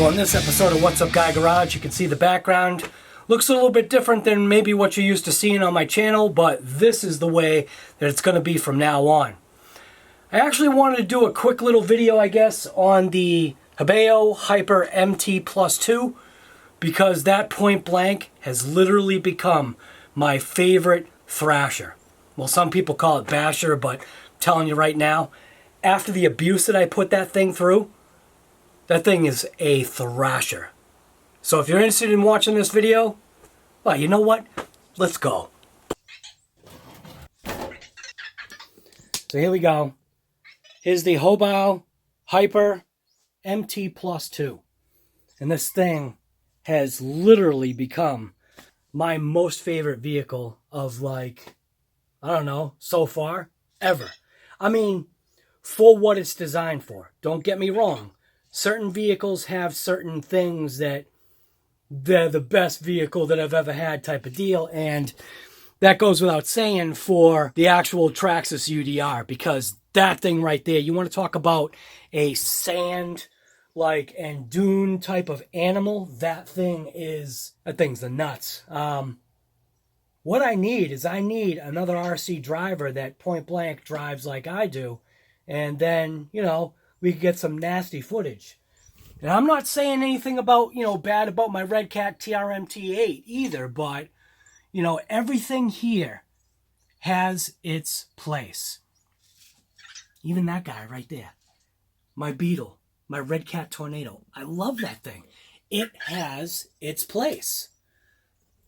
So on this episode of What's Up Guy Garage, you can see the background looks a little bit different than maybe what you're used to seeing on my channel, but this is the way that it's going to be from now on. I actually wanted to do a quick little video, I guess, on the HoBao Hyper MT+2 because that point blank has literally become my favorite thrasher. Well, some people call it basher, but I'm telling you right now, after the abuse that I put that thing through, that thing is a thrasher. So if you're interested in watching this video, well, you know what? Let's go. So here we go. Here's the HoBao Hyper MT+2. And this thing has literally become my most favorite vehicle of, like, I don't know, so far, ever. I mean, for what it's designed for. Don't get me wrong. Certain vehicles have certain things that they're the best vehicle that I've ever had type of deal. And that goes without saying for the actual TRAXXAS UDR, because that thing right there, you want to talk about a sand, like, and dune type of animal, that thing's the nuts. What I need is another RC driver that point blank drives like I do. And then, you know, we could get some nasty footage. And I'm not saying anything about, you know, bad about my REDCAT TRMT8 either, but, you know, everything here has its place. Even that guy right there. My Beetle. My REDCAT Tornado. I love that thing. It has its place.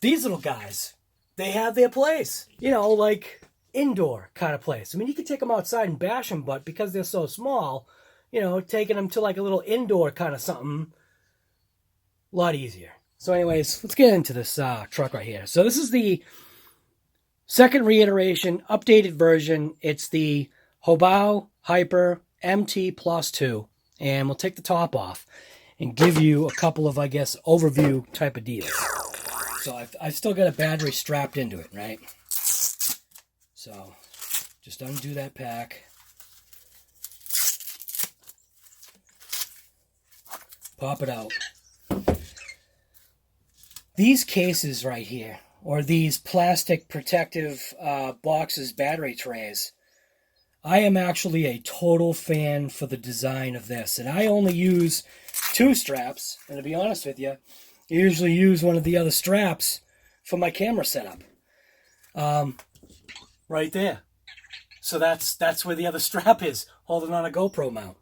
These little guys, they have their place. You know, like indoor kind of place. I mean, you could take them outside and bash them, but because they're so small, you know, taking them to like a little indoor kind of something, a lot easier. So anyways, let's get into this truck right here. So this is the second reiteration, updated version. It's the HoBao Hyper MT+2. And we'll take the top off and give you a couple of, I guess, overview type of deals. So I've still got a battery strapped into it, right? So just undo that pack. Pop it out. These cases right here, or these plastic protective boxes, battery trays, I am actually a total fan for the design of this. And I only use 2 straps. And to be honest with you, I usually use one of the other straps for my camera setup. Right there. So that's where the other strap is, holding on a GoPro mount.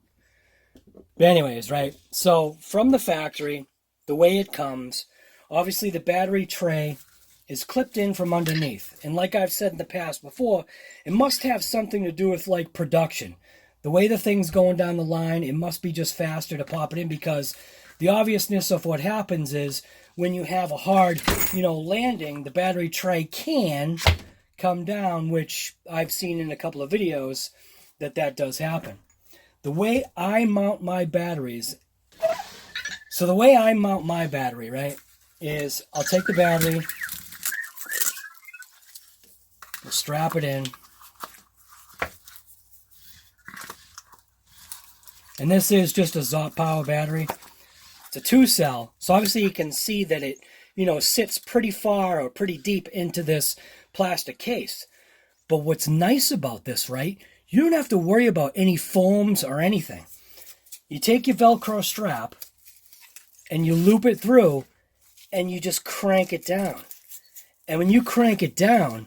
But anyways, right? So from the factory, the way it comes, obviously the battery tray is clipped in from underneath. And like I've said in the past before, it must have something to do with like production. The way the thing's going down the line, it must be just faster to pop it in, because the obviousness of what happens is when you have a hard, you know, landing, the battery tray can come down, which I've seen in a couple of videos that does happen. The way I mount my batteries, so the way I mount my battery, right, is I'll take the battery, we'll strap it in, and this is just a ZOP power battery. It's a 2-cell, so obviously you can see that it, you know, sits pretty far or pretty deep into this plastic case. But what's nice about this, right, you don't have to worry about any foams or anything. You take your Velcro strap and you loop it through and you just crank it down. And when you crank it down,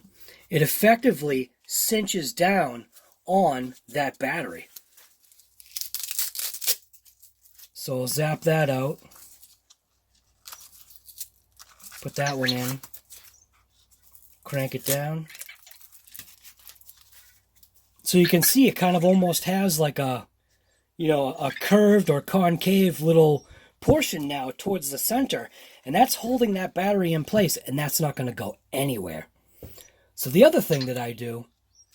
it effectively cinches down on that battery. So I'll zap that out. Put that one in. Crank it down. So you can see it kind of almost has like a, you know, a curved or concave little portion now towards the center. And that's holding that battery in place, and that's not going to go anywhere. So the other thing that I do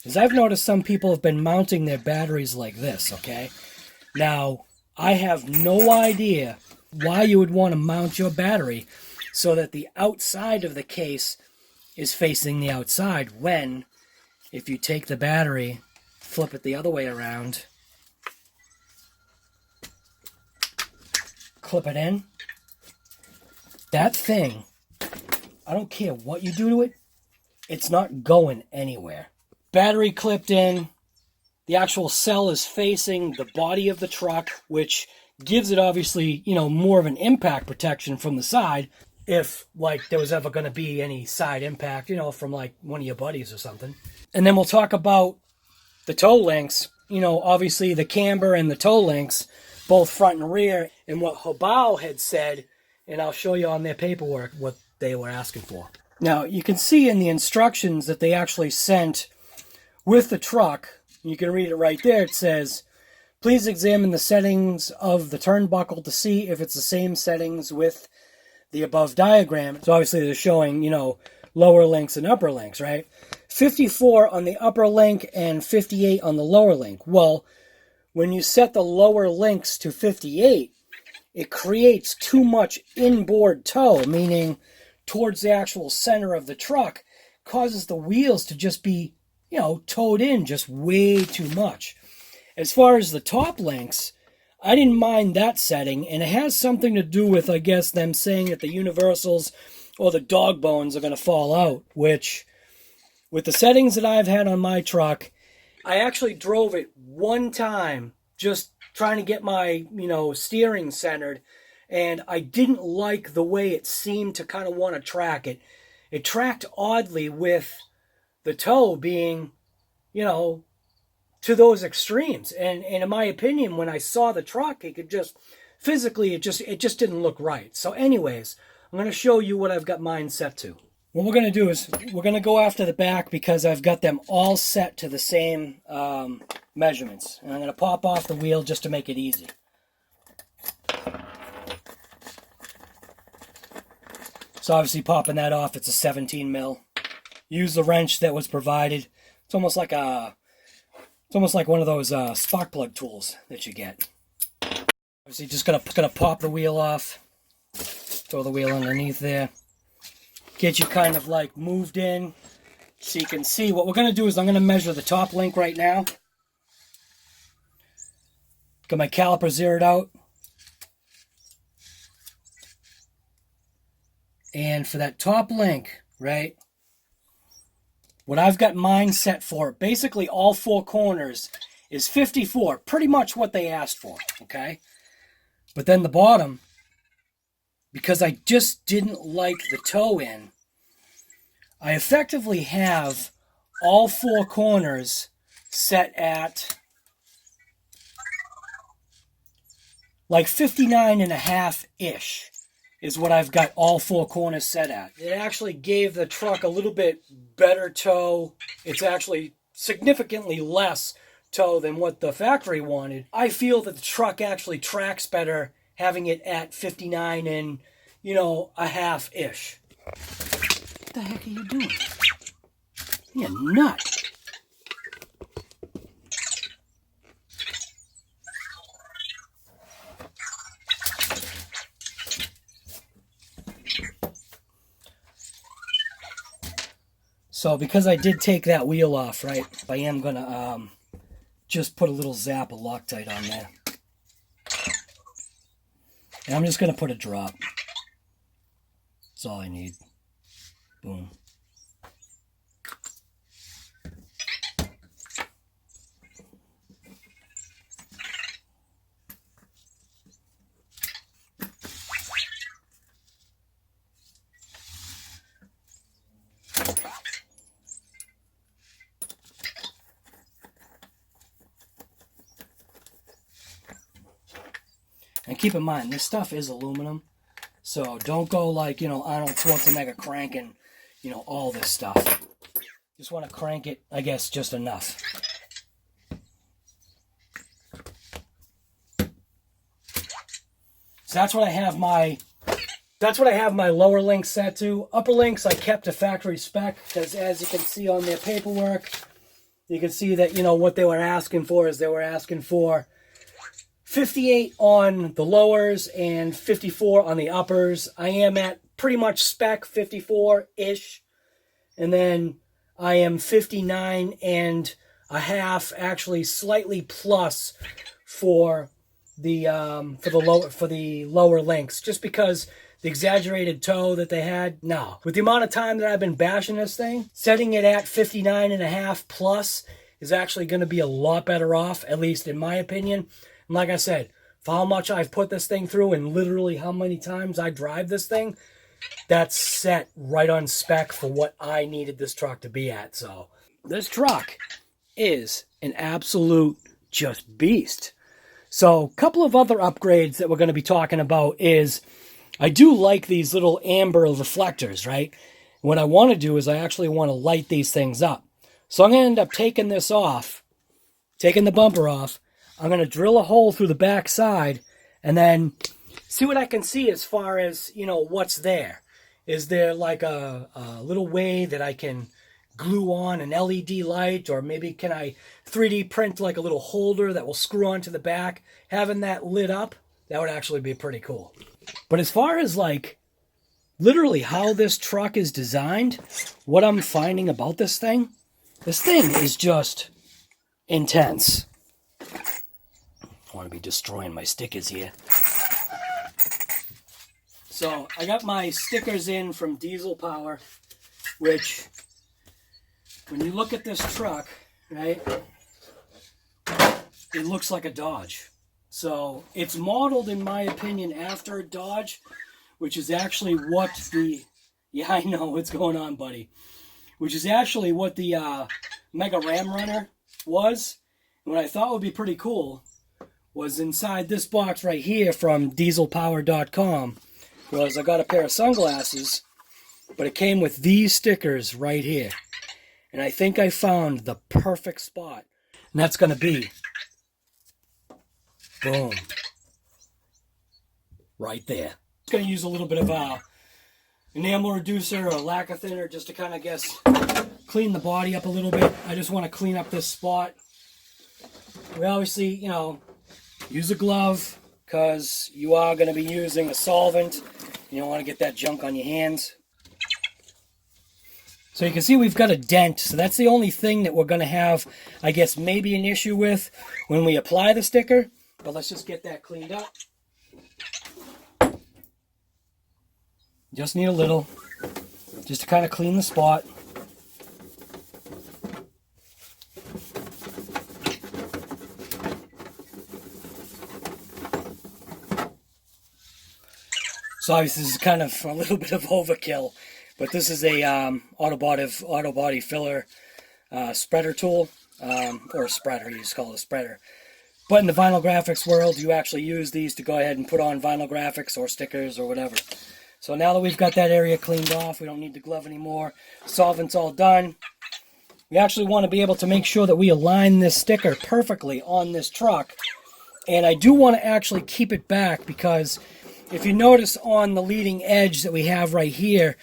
is I've noticed some people have been mounting their batteries like this, okay? Now, I have no idea why you would want to mount your battery so that the outside of the case is facing the outside, when if you take the battery, flip it the other way around, clip it in. That thing, I don't care what you do to it, it's not going anywhere. Battery clipped in. The actual cell is facing the body of the truck, which gives it obviously, you know, more of an impact protection from the side if like there was ever going to be any side impact, you know, from like one of your buddies or something. And then we'll talk about the toe links, you know, obviously the camber and the toe links, both front and rear, and what HoBao had said, and I'll show you on their paperwork what they were asking for. Now, you can see in the instructions that they actually sent with the truck, you can read it right there, it says, please examine the settings of the turnbuckle to see if it's the same settings with the above diagram. So obviously they're showing, you know, lower links and upper links, right? 54 on the upper link and 58 on the lower link. Well, when you set the lower links to 58, it creates too much inboard toe, meaning towards the actual center of the truck, causes the wheels to just be, you know, towed in just way too much. As far as the top links, I didn't mind that setting, and it has something to do with, I guess, them saying that the universals or the dog bones are going to fall out, which, with the settings that I've had on my truck, I actually drove it one time just trying to get my, you know, steering centered, and I didn't like the way it seemed to kind of want to track it. It tracked oddly with the toe being, you know, to those extremes. And in my opinion, when I saw the truck, it could just, physically, it just didn't look right. So anyways, I'm going to show you what I've got mine set to. What we're going to do is we're going to go after the back because I've got them all set to the same measurements. And I'm going to pop off the wheel just to make it easy. So obviously popping that off, it's a 17 mil. Use the wrench that was provided. It's almost like one of those spark plug tools that you get. Obviously just gonna pop the wheel off. Throw the wheel underneath there. Get you kind of like moved in so you can see. What we're gonna do is I'm gonna measure the top link right now. Got my caliper zeroed out. And for that top link, right, what I've got mine set for, basically all four corners, is 54. Pretty much what they asked for, okay? But then the bottom, because I just didn't like the toe in, I effectively have all four corners set at like 59.5-ish. Is what I've got all four corners set at. It actually gave the truck a little bit better toe. It's actually significantly less toe than what the factory wanted. I feel that the truck actually tracks better having it at 59 and, you know, a half-ish. What the heck are you doing? You're nuts. So because I did take that wheel off, right, I am going to just put a little zap of Loctite on there. And I'm just going to put a drop. That's all I need. Boom. And keep in mind, this stuff is aluminum, so don't go like, you know, Arnold Schwarzenegger cranking, you know, all this stuff. Just want to crank it, I guess, just enough. So that's what I have my lower links set to. Upper links I kept to factory spec because, as you can see on their paperwork, you can see that, you know, what they were asking for is they were asking for 58 on the lowers and 54 on the uppers. I am at pretty much spec 54-ish. And then I am 59 and a half, actually slightly plus for the for the lower links, just because the exaggerated toe that they had. No, with the amount of time that I've been bashing this thing, setting it at 59.5 plus is actually going to be a lot better off, at least in my opinion. And like I said, for how much I've put this thing through and literally how many times I drive this thing, that's set right on spec for what I needed this truck to be at. So this truck is an absolute just beast. So a couple of other upgrades that we're going to be talking about is, I do like these little amber reflectors, right? What I want to do is I actually want to light these things up. So I'm going to end up taking this off, taking the bumper off. I'm going to drill a hole through the back side and then see what I can see as far as, you know, what's there. Is there like a little way that I can glue on an LED light, or maybe can I 3D print like a little holder that will screw onto the back? Having that lit up, that would actually be pretty cool. But as far as like literally how this truck is designed, what I'm finding about this thing is just intense. I want to be destroying my stickers here. So I got my stickers in from Diesel Power, which when you look at this truck, right, it looks like a Dodge. So it's modeled, in my opinion, after a Dodge, which is actually what the, yeah, I know what's going on, buddy, which is actually what the Mega Ram Runner was. And what I thought would be pretty cool was inside this box right here from dieselpower.com was I got a pair of sunglasses, but it came with these stickers right here. And I think I found the perfect spot. And that's going to be, boom, right there. I'm going to use a little bit of enamel reducer or lacquer thinner just to kind of, clean the body up a little bit. I just want to clean up this spot. We obviously, you know, use a glove because you are going to be using a solvent. You don't want to get that junk on your hands. So you can see we've got a dent. So that's the only thing that we're going to have, I guess, maybe an issue with when we apply the sticker. But let's just get that cleaned up. Just need a little, just to kind of clean the spot. So obviously this is kind of a little bit of overkill, but this is a auto body filler spreader tool, or spreader, you just call it a spreader. But in the vinyl graphics world, you actually use these to go ahead and put on vinyl graphics or stickers or whatever. So now that we've got that area cleaned off, we don't need the glove anymore. Solvent's all done. We actually want to be able to make sure that we align this sticker perfectly on this truck. And I do want to actually keep it back because if you notice on the leading edge that we have right here,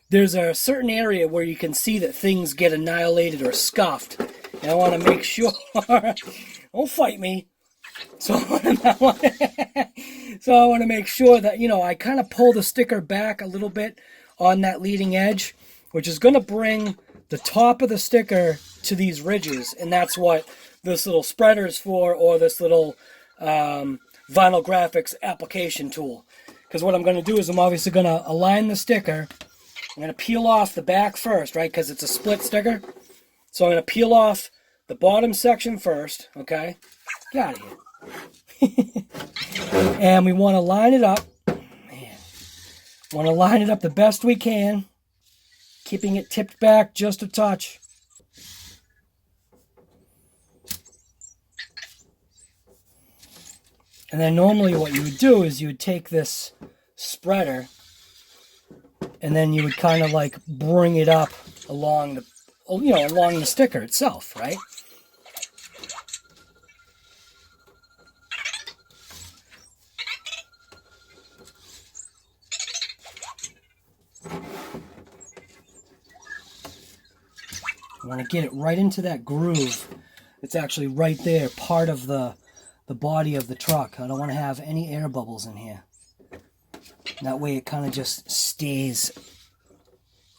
there's a certain area where you can see that things get annihilated or scuffed. And I want to make sure, don't fight me. So I want to make sure that, you know, I kind of pull the sticker back a little bit on that leading edge, which is going to bring the top of the sticker to these ridges. And that's what this little spreader is for, or this little vinyl graphics application tool. Because what I'm going to do is I'm obviously going to align the sticker. I'm going to peel off the back first, right? Because it's a split sticker. So I'm going to peel off the bottom section first, okay? Get out of here. And we want to line it up. Man. Want to line it up the best we can. Keeping it tipped back just a touch. And then normally what you would do is you would take this spreader and then you would kind of like bring it up along the, you know, along the sticker itself, right? I want to get it right into that groove. It's actually right there, part of the body of the truck. I don't want to have any air bubbles in here. That way it kind of just stays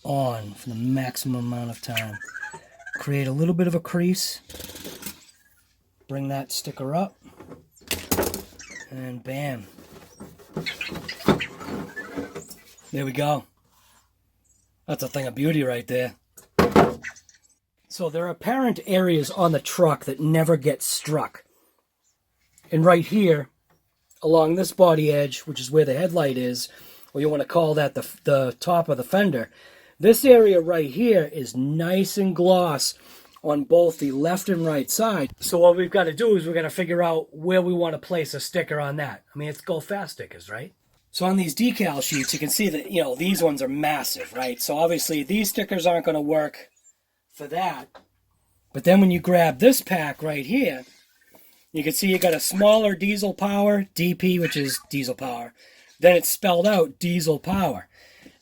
on for the maximum amount of time. Create a little bit of a crease. Bring that sticker up. And bam. There we go. That's a thing of beauty right there. So there are apparent areas on the truck that never get struck. And right here, along this body edge, which is where the headlight is, or you want to call that the top of the fender, this area right here is nice and gloss on both the left and right side. So what we've got to do is we've got to figure out where we want to place a sticker on that. I mean, it's go fast stickers, right? So on these decal sheets, you can see that, you know, these ones are massive, right? So obviously these stickers aren't going to work for that. But then when you grab this pack right here, you can see you got a smaller diesel power, DP, which is diesel power. Then it's spelled out diesel power.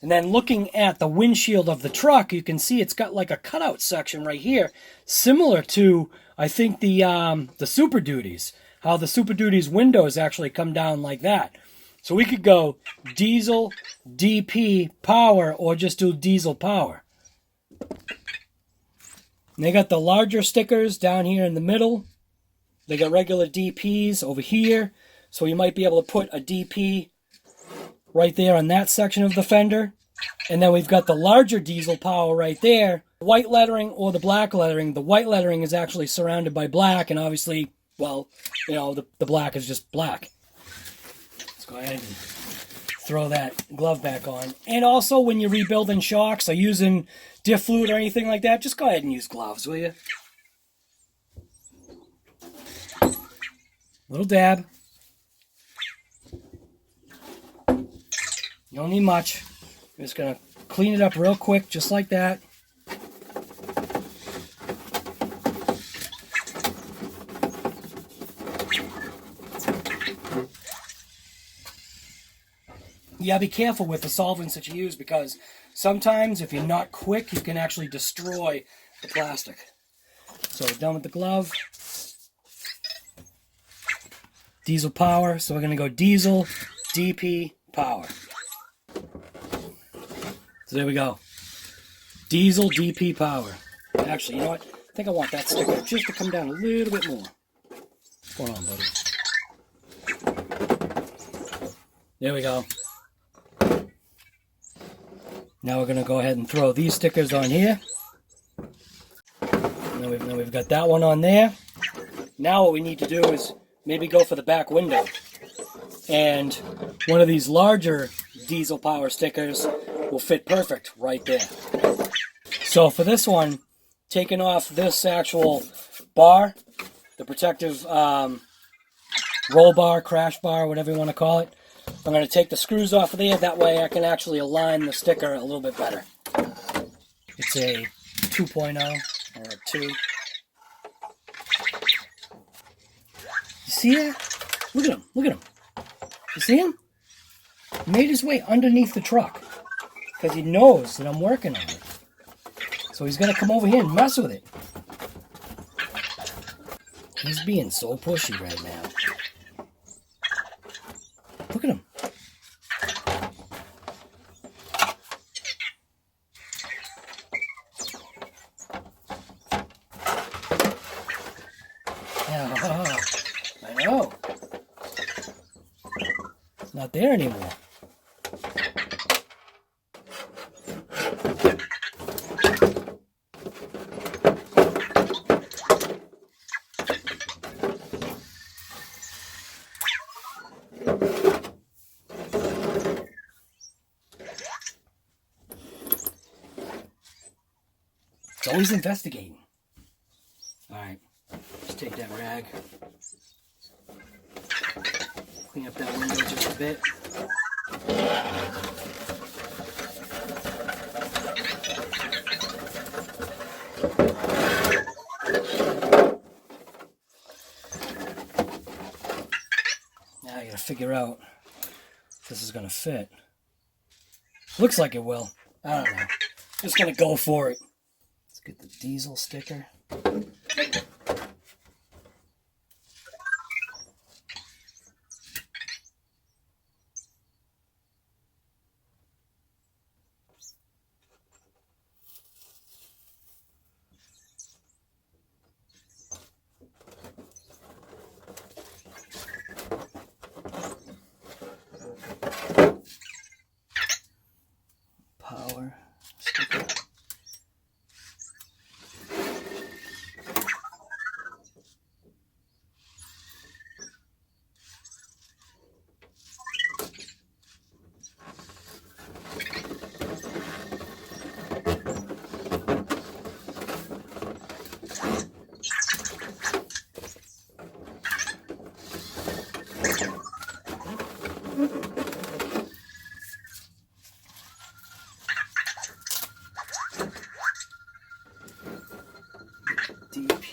And then looking at the windshield of the truck, you can see it's got like a cutout section right here, similar to, I think, the Super Duties, how the Super Duties windows actually come down like that. So we could go diesel, DP, power, or just do diesel power. And they got the larger stickers down here in the middle. They got regular DPs over here. So you might be able to put a DP right there on that section of the fender. And then we've got the larger diesel power right there. White lettering or the black lettering. The white lettering is actually surrounded by black. And obviously, well, you know, the black is just black. Let's go ahead and throw that glove back on. And also when you're rebuilding shocks or using diff fluid or anything like that, just go ahead and use gloves, will you? Little dab. You don't need much. I'm just going to clean it up real quick, just like that. Yeah, be careful with the solvents that you use, because sometimes if you're not quick, you can actually destroy the plastic. So we're done with the glove. Diesel power, so we're going to go diesel, DP, power. So there we go. Diesel, DP, power. Actually, you know what? I think I want that sticker just to come down a little bit more. What's going on, buddy? There we go. Now we're going to go ahead and throw these stickers on here. Now we've got that one on there. Now what we need to do is maybe go for the back window. And one of these larger diesel power stickers will fit perfect right there. So for this one, taking off this actual bar, the protective roll bar, crash bar, whatever you want to call it, I'm going to take the screws off of there. That way I can actually align the sticker a little bit better. It's a 2.0 or a 2. You see that? Look at him. Look at him. You see him? He made his way underneath the truck because he knows that I'm working on it. So he's going to come over here and mess with it. He's being so pushy right now. Look at him. Yeah, I know. It's not there anymore. It's always investigating. Alright, just take that rag. Clean up that window just a bit. Now I gotta figure out if this is gonna fit. Looks like it will. I don't know. Just gonna go for it. Let's get the diesel sticker.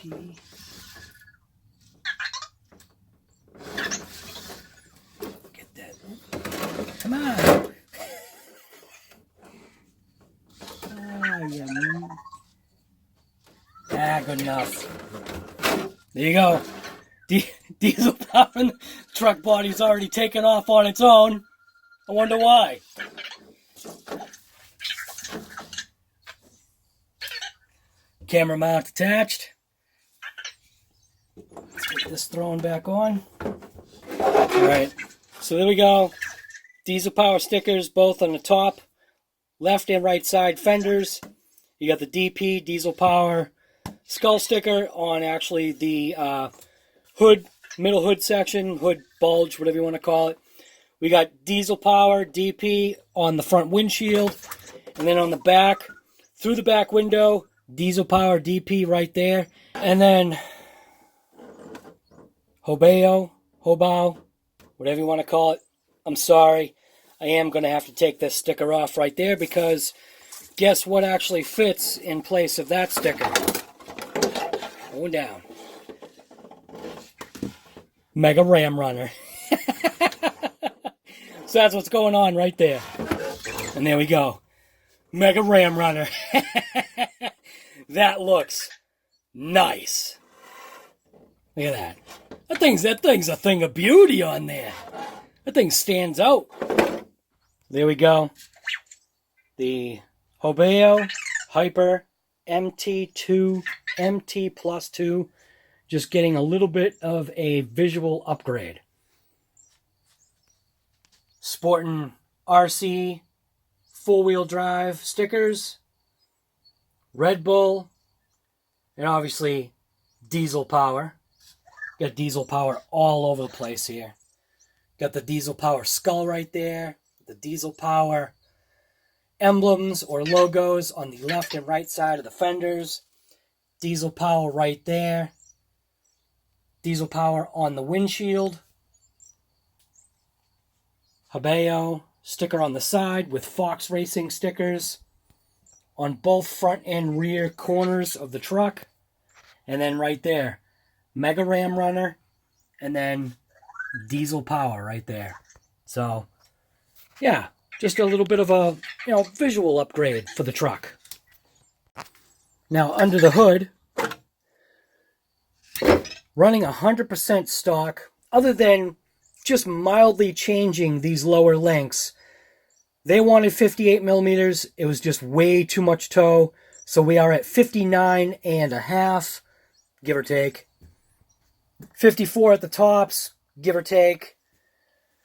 DP. Get that. Come on. Oh, yeah. Ah, good enough. There you go. Diesel power in the truck body's already taken off on its own. I wonder why. Camera mount attached. Let's get this thrown back on. Alright, so there we go. Diesel power stickers both on the top, left and right side fenders. You got the DP, diesel power skull sticker on actually the hood, middle hood section, hood bulge, whatever you want to call it. We got diesel power, DP on the front windshield. And then on the back, through the back window, diesel power, DP right there. And then HoBao, whatever you want to call it. I'm sorry. I am going to have to take this sticker off right there because guess what actually fits in place of that sticker? Going down. Mega Ram Runner. So that's what's going on right there. And there we go. Mega Ram Runner. That looks nice. Look at that. That thing's a thing of beauty on there. That thing stands out. There we go. The HoBao Hyper MT2 MT+2. Just getting a little bit of a visual upgrade. Sporting RC four-wheel drive stickers, Red Bull, and obviously diesel power. Got diesel power all over the place here. Got the diesel power skull right there, the diesel power emblems or logos on the left and right side of the fenders, diesel power right there, diesel power on the windshield, HoBao sticker on the side with Fox Racing stickers on both front and rear corners of the truck. And then right there, Mega Ram Runner, and then diesel power right there. So, yeah, just a little bit of a, visual upgrade for the truck. Now, under the hood, running 100% stock, other than just mildly changing these lower lengths. They wanted 58 millimeters. It was just way too much toe. So we are at 59.5, give or take. 54 at the tops, give or take.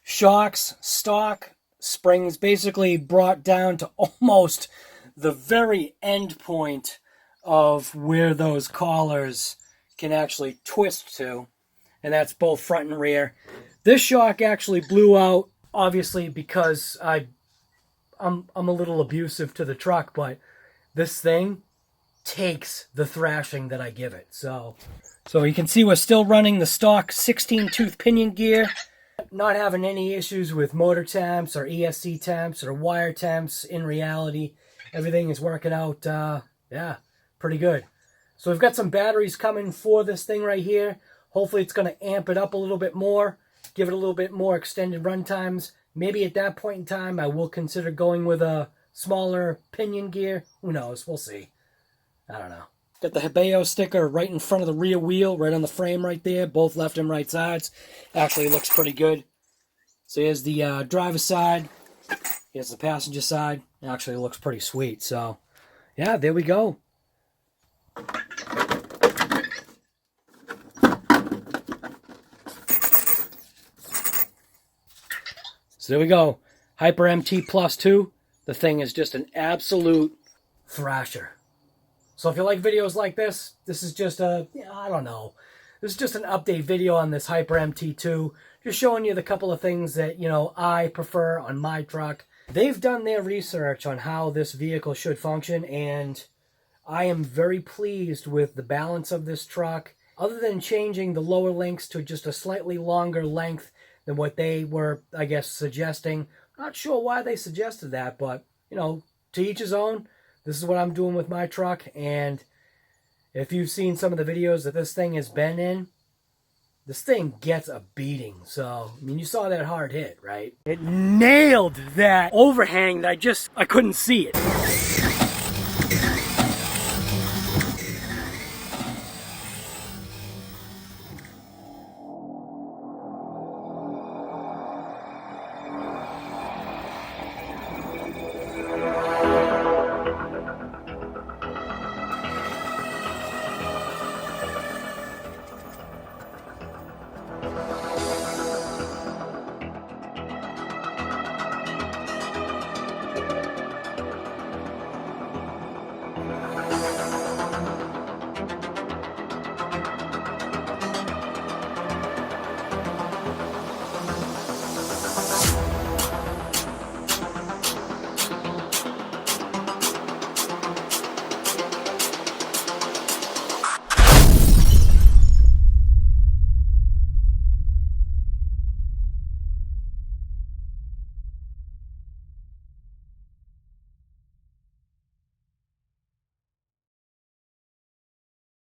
Shocks, stock, springs basically brought down to almost the very end point of where those collars can actually twist to. And that's both front and rear. This shock actually blew out, obviously, because I'm a little abusive to the truck, but this thing takes the thrashing that I give it. So you can see we're still running the stock 16-tooth pinion gear, not having any issues with motor temps or ESC temps or wire temps. In reality, everything is working out, pretty good. So we've got some batteries coming for this thing right here. Hopefully it's going to amp it up a little bit more, give it a little bit more extended run times. Maybe at that point in time, I will consider going with a smaller pinion gear. Who knows? We'll see. I don't know. Got the HoBao sticker right in front of the rear wheel, right on the frame right there, both left and right sides. Actually looks pretty good. So here's the driver's side. Here's the passenger side. Actually looks pretty sweet. So, yeah, there we go. So there we go. Hyper MT+2. The thing is just an absolute thrasher. So if you like videos like this, this is just a, this is just an update video on this Hyper MT2. Just showing you the couple of things that, I prefer on my truck. They've done their research on how this vehicle should function, and I am very pleased with the balance of this truck. Other than changing the lower links to just a slightly longer length than what they were, I guess, suggesting. Not sure why they suggested that, but, to each his own. This is what I'm doing with my truck, and If you've seen some of the videos that this thing has been in, this thing gets a beating. So, I mean, you saw that hard hit, right? It nailed that overhang that I couldn't see it.